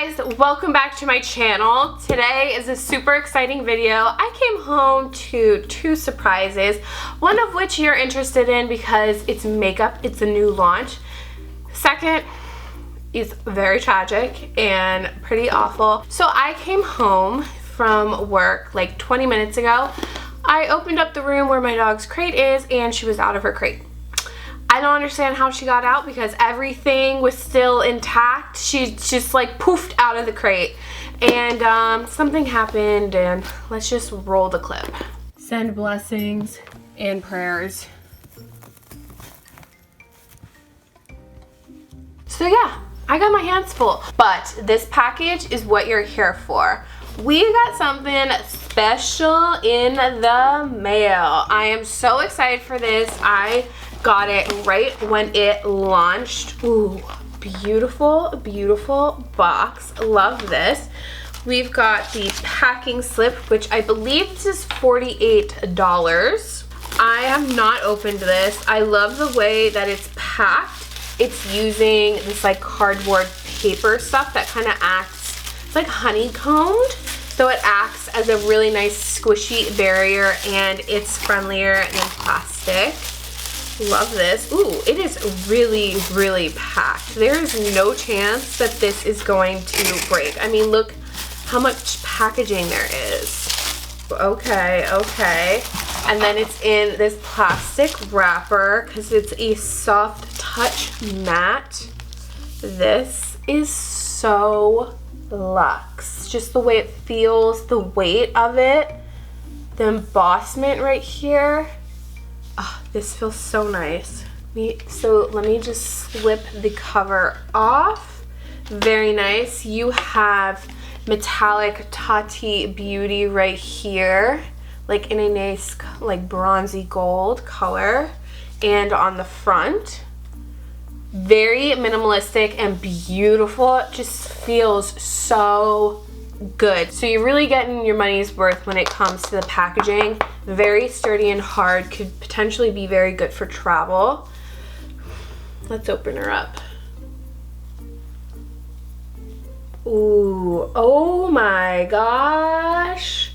guys, welcome back to my channel. Today is a super exciting video. I came home to two surprises, one of which you're interested in because it's makeup, it's a new launch. Second is very tragic and pretty awful. So I came home from work like 20 minutes ago. I opened up the room where my dog's crate is and she was out of her crate. I don't understand how she got out because everything was still intact. She just like poofed out of the crate and something happened, and let's just roll the clip. Send blessings and prayers. So yeah, I got my hands full, but this package is what you're here for. We got something special in the mail. I am so excited for this. I got it right when it launched. Ooh, beautiful, beautiful box. Love this. We've got the packing slip, which I believe this is $48. I have not opened this. I love the way that it's packed. It's using this like cardboard paper stuff that kind of acts, it's like honeycombed. So it acts as a really nice squishy barrier and it's friendlier than plastic. Love this. Ooh, it is really, really packed. There is no chance that this is going to break. I mean, look how much packaging there is. Okay, okay. And then it's in this plastic wrapper because it's a soft touch matte. This is so luxe. Just the way it feels, the weight of it, the embossment right here. Oh, this feels so nice. So let me just slip the cover off. Very nice. You have metallic Tati beauty right here, like in a nice like bronzy gold color. And on the front, very minimalistic and beautiful. It just feels so good. So you're really getting your money's worth when it comes to the packaging. Very sturdy and hard, could potentially be very good for travel. Let's open her up. Ooh, oh my gosh.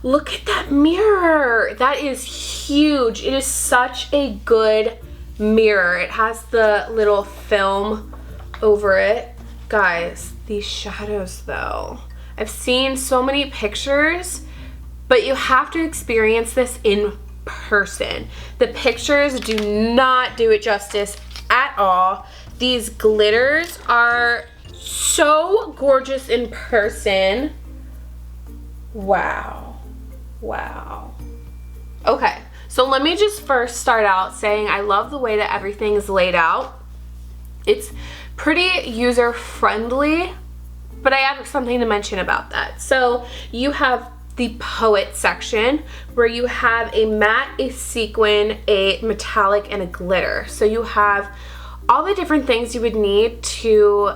Look at that mirror. That is huge. It is such a good mirror. It has the little film over it. Guys, these shadows though. I've seen so many pictures, but you have to experience this in person. The pictures do not do it justice at all. These glitters are so gorgeous in person. Wow. Wow. Okay, so let me just first start out saying I love the way that everything is laid out. It's pretty user-friendly, but I have something to mention about that. So you have the poet section where you have a matte, a sequin, a metallic, and a glitter. So you have all the different things you would need to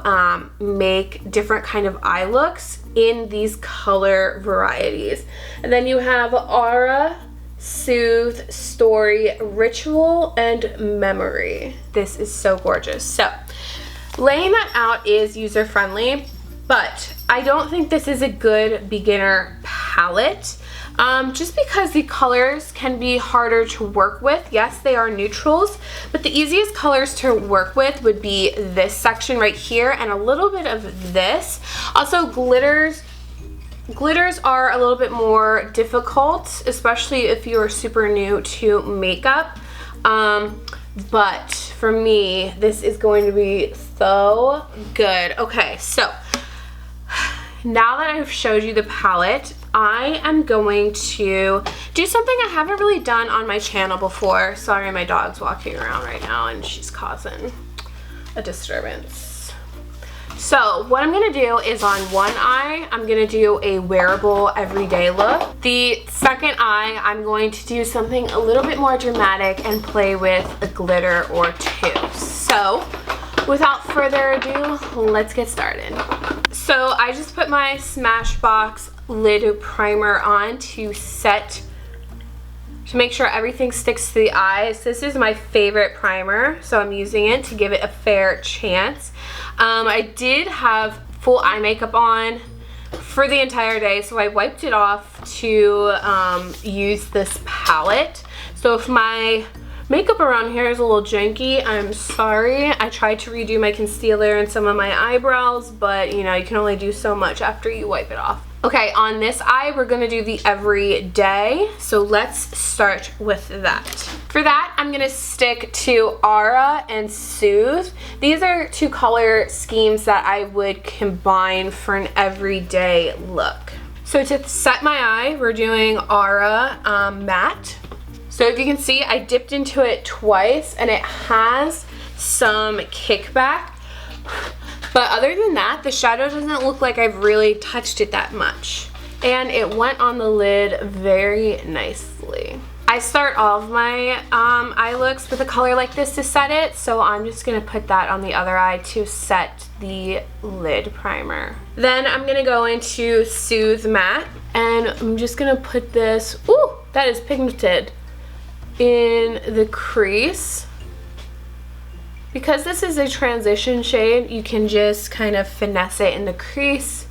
make different kind of eye looks in these color varieties. And then you have aura, soothe, story, ritual, and memory. This is so gorgeous. So laying that out is user-friendly, but I don't think this is a good beginner palette. Just because the colors can be harder to work with. Yes, they are neutrals, but the easiest colors to work with would be this section right here and a little bit of this. Also, glitters are a little bit more difficult, especially if you're super new to makeup. But for me, this is going to be so good. Okay, so now that I've showed you the palette, I am going to do something I haven't really done on my channel before. Sorry, my dog's walking around right now and she's causing a disturbance. So what I'm gonna do is on one eye, I'm gonna do a wearable everyday look. The second eye, I'm going to do something a little bit more dramatic and play with a glitter or two. So without further ado, let's get started. So I just put my Smashbox lid primer on to make sure everything sticks to the eyes. This is my favorite primer, so I'm using it to give it a fair chance. I did have full eye makeup on for the entire day, so I wiped it off to use this palette. So if my makeup around here is a little janky, I'm sorry. I tried to redo my concealer and some of my eyebrows, but you know, you can only do so much after you wipe it off. Okay, on this eye, we're gonna do the everyday. So let's start with that. For that, I'm gonna stick to Aura and Soothe. These are two color schemes that I would combine for an everyday look. So to set my eye, we're doing Aura Matte. So if you can see, I dipped into it twice and it has some kickback. But other than that, the shadow doesn't look like I've really touched it that much. And it went on the lid very nicely. I start all of my eye looks with a color like this to set it, so I'm just gonna put that on the other eye to set the lid primer. Then I'm gonna go into Soothe Matte, and I'm just gonna put this, ooh, that is pigmented, in the crease. Because this is a transition shade, you can just kind of finesse it in the crease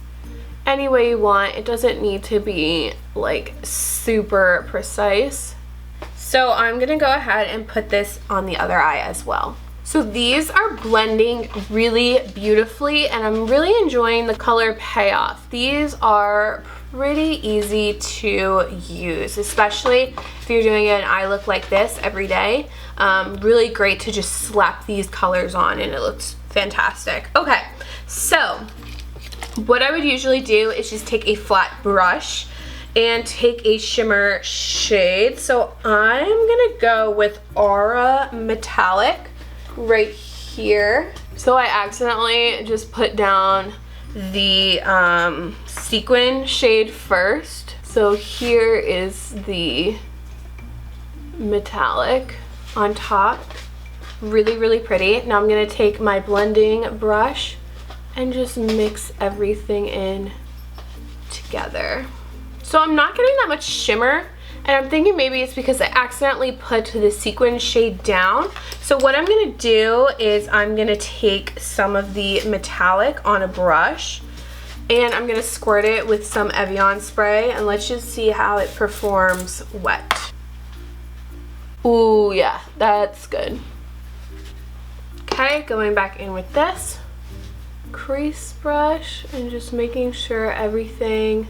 any way you want. It doesn't need to be like super precise. So I'm gonna go ahead and put this on the other eye as well. So these are blending really beautifully, and I'm really enjoying the color payoff. These are pretty easy to use, especially if you're doing an eye look like this every day. Really great to just slap these colors on and it looks fantastic. Okay, so what I would usually do is just take a flat brush and take a shimmer shade. So I'm gonna go with Aura Metallic right here. So I accidentally just put down the sequin shade first. So here is the metallic on top. Really, really pretty. Now I'm gonna take my blending brush and just mix everything in together. So I'm not getting that much shimmer, and I'm thinking maybe it's because I accidentally put the sequin shade down. So what I'm gonna do is I'm gonna take some of the metallic on a brush and I'm gonna squirt it with some Evian spray, and let's just see how it performs wet. Ooh, yeah, that's good. Okay, going back in with this crease brush and just making sure everything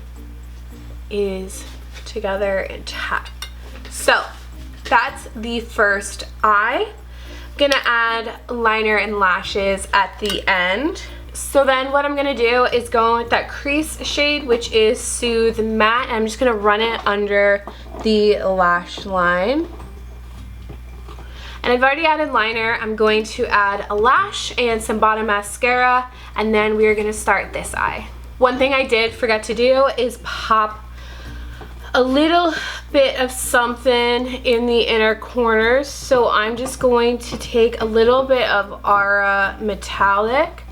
is together intact. So that's the first eye. I'm gonna add liner and lashes at the end. So then what I'm gonna do is go with that crease shade, which is Soothe Matte, and I'm just gonna run it under the lash line. And I've already added liner. I'm going to add a lash and some bottom mascara, and then we're gonna start this eye. One thing I did forget to do is pop a little bit of something in the inner corners. So I'm just going to take a little bit of Aura Metallic,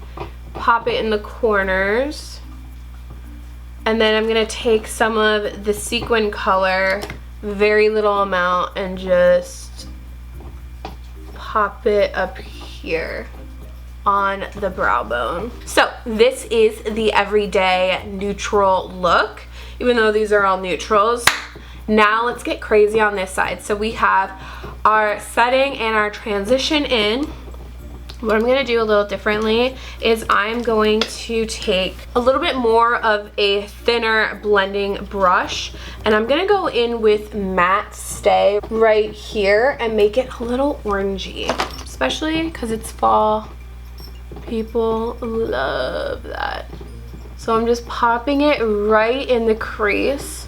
pop it in the corners, and then I'm gonna take some of the sequin color, very little amount, and just pop it up here on the brow bone. So this is the everyday neutral look, even though these are all neutrals. Now let's get crazy on this side. So we have our setting and our transition in. What I'm gonna do a little differently is I'm going to take a little bit more of a thinner blending brush, and I'm gonna go in with Matte Stay right here and make it a little orangey, especially because it's fall. People love that. So I'm just popping it right in the crease.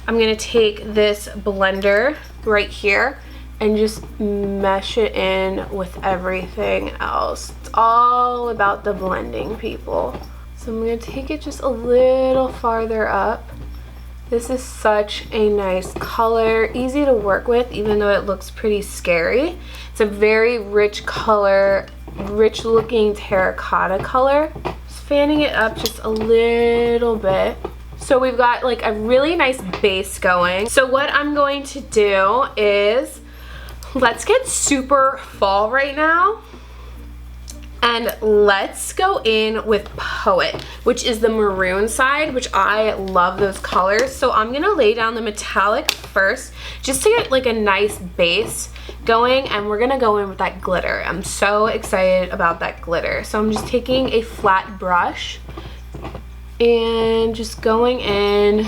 I'm gonna take this blender right here and just mesh it in with everything else. It's all about the blending, people. So I'm gonna take it just a little farther up. This is such a nice color, easy to work with, even though it looks pretty scary. It's a very rich color, rich looking terracotta color. Just fanning it up just a little bit. So we've got like a really nice base going. So what I'm going to do is, let's get super fall right now. And let's go in with Poet, which is the maroon side, which I love those colors. So I'm gonna lay down the metallic first, just to get like a nice base going, and we're gonna go in with that glitter. I'm so excited about that glitter. So I'm just taking a flat brush and just going in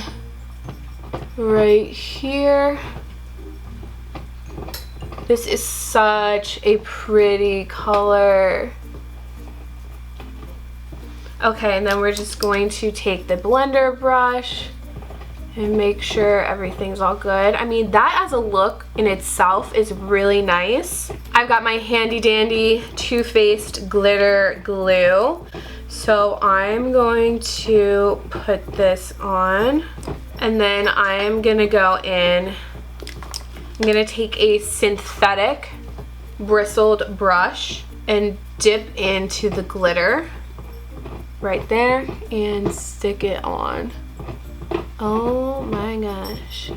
right here. This is such a pretty color. Okay, and then we're just going to take the blender brush and make sure everything's all good. I mean, that as a look in itself is really nice. I've got my handy dandy Too Faced glitter glue. So I'm going to put this on, and then I'm gonna go in. I'm gonna take a synthetic bristled brush and dip into the glitter right there and stick it on. Oh my gosh.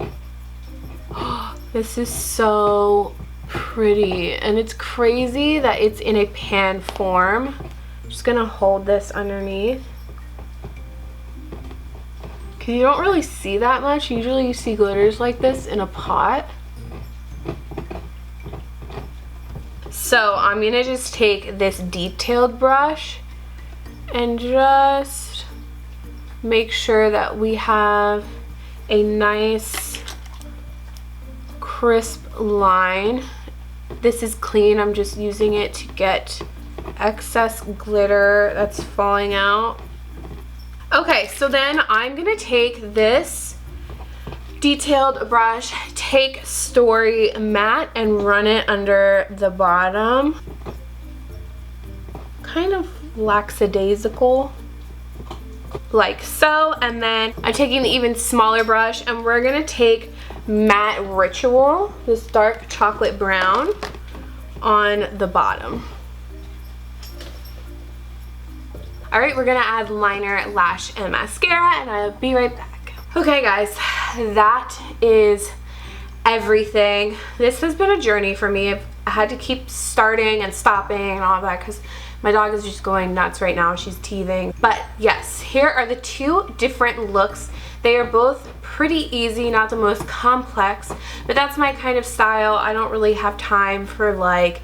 This is so pretty, and it's crazy that it's in a pan form. I'm just gonna hold this underneath, because you don't really see that much. Usually you see glitters like this in a pot. So I'm gonna just take this detailed brush and just make sure that we have a nice crisp line. This is clean. I'm just using it to get excess glitter that's falling out. Okay, so then I'm gonna take this detailed brush, take Story Matte, and run it under the bottom. Kind of lackadaisical, like so. And then I'm taking the even smaller brush, and we're gonna take Matte Ritual, this dark chocolate brown, on the bottom. Alright, we're gonna add liner, lash, and mascara, and I'll be right back. Okay guys, that is everything. This has been a journey for me. I had to keep starting and stopping and all that because my dog is just going nuts right now. She's teething. But yes, here are the two different looks. They are both pretty easy, not the most complex, but that's my kind of style. I don't really have time for like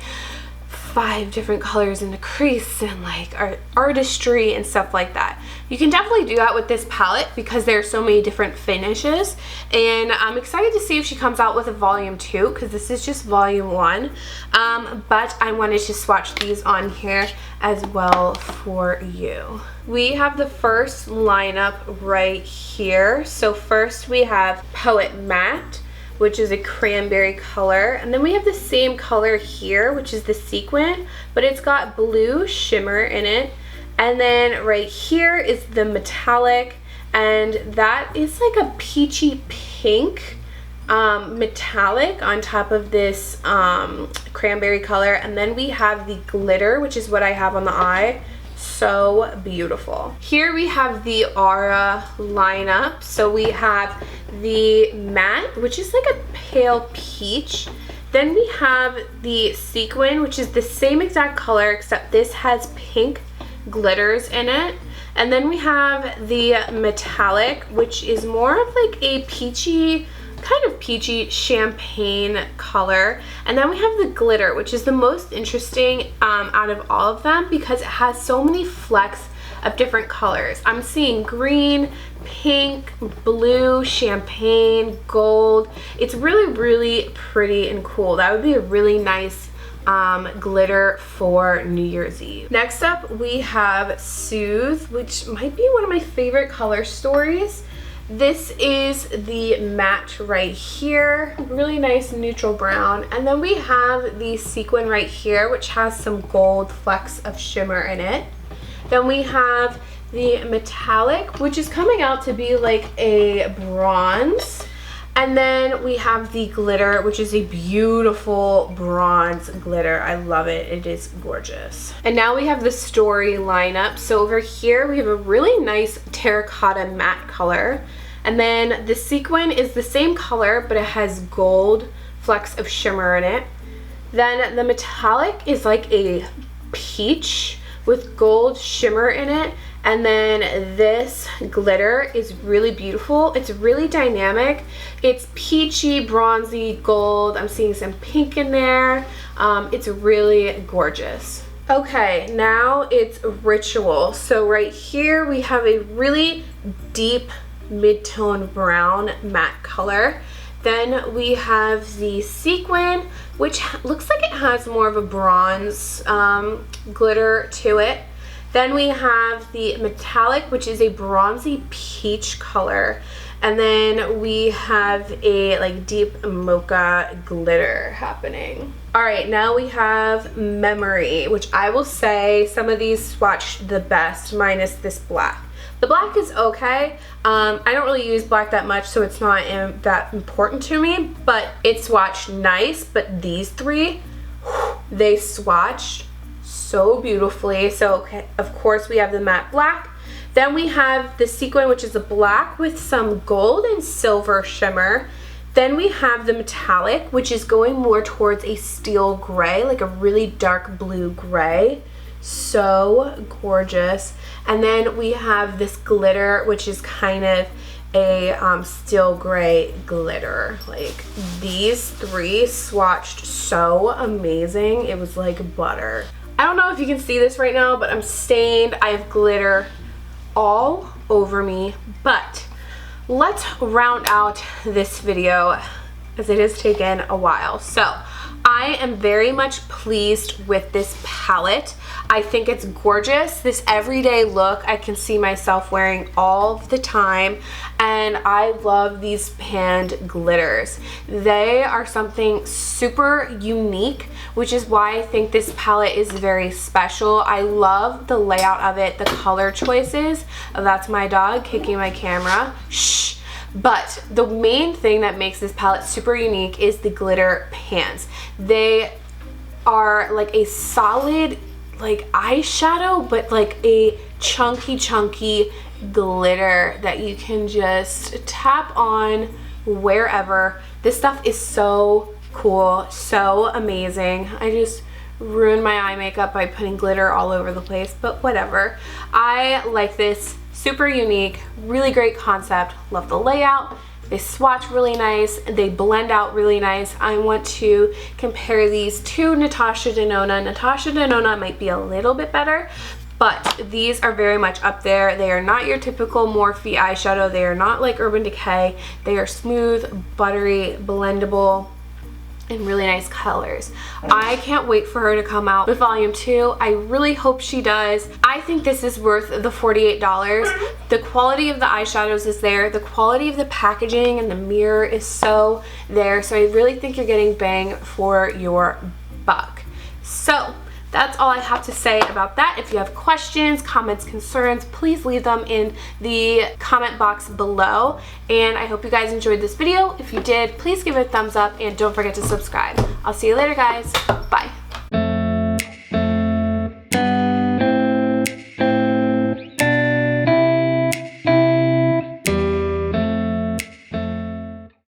5 different colors in the crease and like artistry and stuff like that. You can definitely do that with this palette because there are so many different finishes, and I'm excited to see if she comes out with a volume 2 because this is just volume 1, but I wanted to swatch these on here as well for you. We have the first lineup right here. So first we have Poet Matte, which is a cranberry color, and then we have the same color here, which is the sequin, but it's got blue shimmer in it. And then right here is the metallic, and that is like a peachy pink metallic on top of this cranberry color. And then we have the glitter, which is what I have on the eye. So beautiful. Here we have the Aura lineup. So we have the matte, which is like a pale peach. Then we have the sequin, which is the same exact color except this has pink glitters in it. And then we have the metallic, which is more of like a peachy, kind of peachy champagne color. And then we have the glitter, which is the most interesting out of all of them because it has so many flecks of different colors. I'm seeing green, pink, blue, champagne, gold. It's really, really pretty and cool. That would be a really nice glitter for New Year's Eve. Next up, we have Soothe, which might be one of my favorite color stories. This is the matte right here, really nice neutral brown. And then we have the sequin right here, which has some gold flecks of shimmer in it. Then we have the metallic, which is coming out to be like a bronze. And then we have the glitter, which is a beautiful bronze glitter. I love it. It is gorgeous. And now we have the Story lineup. So over here, we have a really nice terracotta matte color. And then the sequin is the same color, but it has gold flecks of shimmer in it. Then the metallic is like a peach with gold shimmer in it. And then this glitter is really beautiful. It's really dynamic. It's peachy, bronzy, gold. I'm seeing some pink in there. It's really gorgeous. Okay, now it's Ritual. So right here we have a really deep mid-tone brown matte color. Then we have the Sequin, which looks like it has more of a bronze glitter to it. Then we have the Metallic, which is a bronzy peach color. And then we have a like deep mocha glitter happening. All right, now we have Memory, which I will say some of these swatched the best, minus this black. The black is okay. I don't really use black that much, so it's not that important to me, but it swatched nice. But these three, they swatched so beautifully. So okay, of course we have the matte black. Then we have the Sequin, which is a black with some gold and silver shimmer. Then we have the Metallic, which is going more towards a steel gray, like a really dark blue gray. So gorgeous. And then we have this glitter, which is kind of a steel gray glitter. Like these three swatched so amazing. It was like butter. I don't know if you can see this right now, but I'm stained. I have glitter all over me, but let's round out this video as it has taken a while. So I am very much pleased with this palette. I think it's gorgeous. This everyday look I can see myself wearing all the time, and I love these panned glitters. They are something super unique, which is why I think this palette is very special. I love the layout of it, the color choices. That's my dog kicking my camera. Shh. But the main thing that makes this palette super unique is the glitter pans. They are like a solid like eyeshadow, but like a chunky glitter that you can just tap on wherever. This stuff is so cool, so amazing. I just ruined my eye makeup by putting glitter all over the place, but whatever. I like this. Super unique, really great concept. Love the layout. They swatch really nice. They blend out really nice. I want to compare these to Natasha Denona. Natasha Denona might be a little bit better, but these are very much up there. They are not your typical Morphe eyeshadow. They are not like Urban Decay. They are smooth, buttery, blendable, and really nice colors. I can't wait for her to come out with volume 2. I really hope she does. I think this is worth the $48. The quality of the eyeshadows is there. The quality of the packaging and the mirror is so there. So I really think you're getting bang for your buck. So that's all I have to say about that. If you have questions, comments, concerns, please leave them in the comment box below. And I hope you guys enjoyed this video. If you did, please give it a thumbs up and don't forget to subscribe. I'll see you later, guys. Bye.